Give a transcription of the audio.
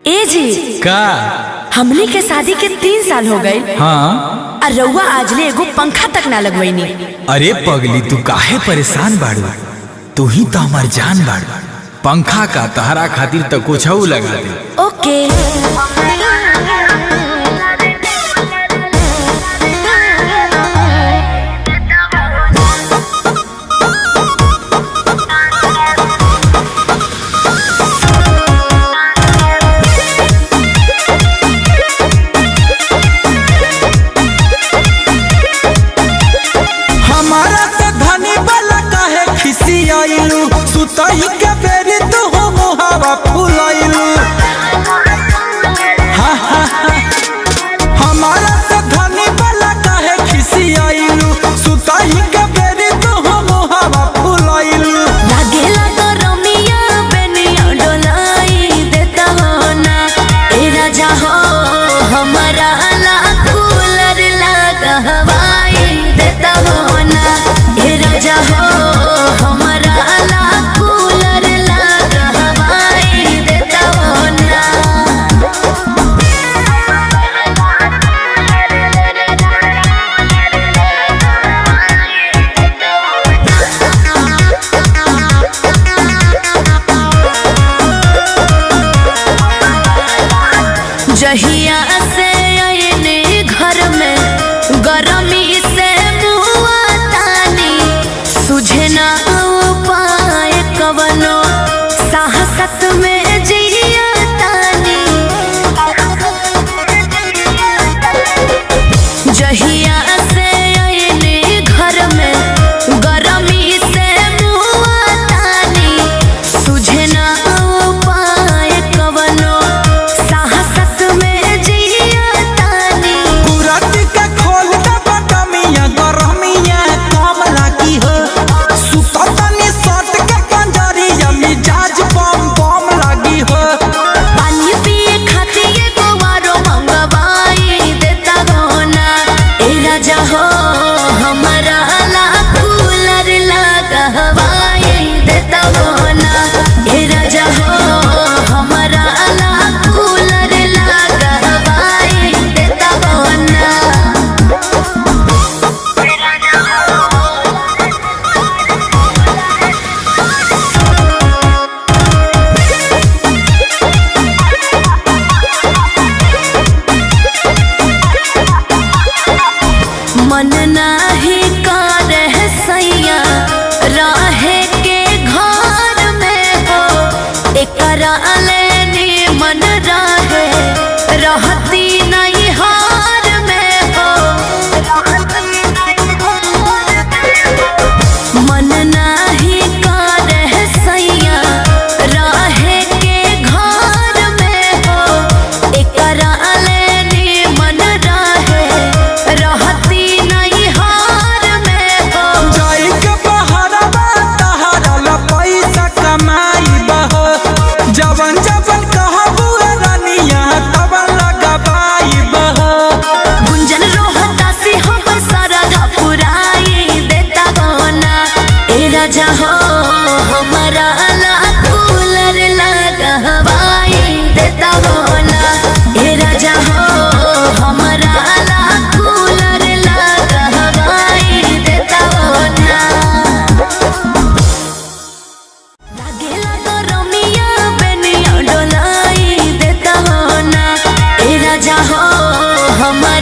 ए जी का हमनी के शादी के 3 साल हो गए। हाँ और रउआ आजले एगो पंखा तक ना लगवैनी। अरे पगली तू काहे परेशान बाड़ू, तू ही तो हमार जान बाड़ू। पंखा का तहरा खातिर तो कुछ लगा दे। ओके सुतई के बेरी तो हो मुहावा फुलाइलू। हमारा से धनी वाला काहे खिसियाइलू। सुतई के बेरी तो हो मुहावा फुलाइलू। लागेला तो रमिया बेनिया डोलाई देता हो ना। ए राजा हो हमारा ला कूलर लगा हवाई देता हो ना। ए राजा हो हमारा जहिया से आयने घर में गरमी से मुआ तानी। सुझे ना उपाय कवनो साहसत में जिया तानी। जहिया से आयने घर में गरमी से मुआ तानी। सुझे ना उपाय कवनो मन नाही करे सैया रहे के घर में हो। एकरा लेनी मन रहे रहती नहीं हार में हो। मन नाही करे सैया रहे के घर में हो। एकरा लेनी मन रहे रहती जवन जवन कहबू रानिया तवन लगाबाई बह। गुंजन रोहता से हम सारा पुराई देता गोना। ए राजा हो हमारा ला कूलर लगा हवाई देता गोना। ए राजा हो हमारा ला कूलर लगा हवाई देता गोना। लागेला तो रमिया बेनिया डोलाई देता हो ना। ए राजा हो हमारा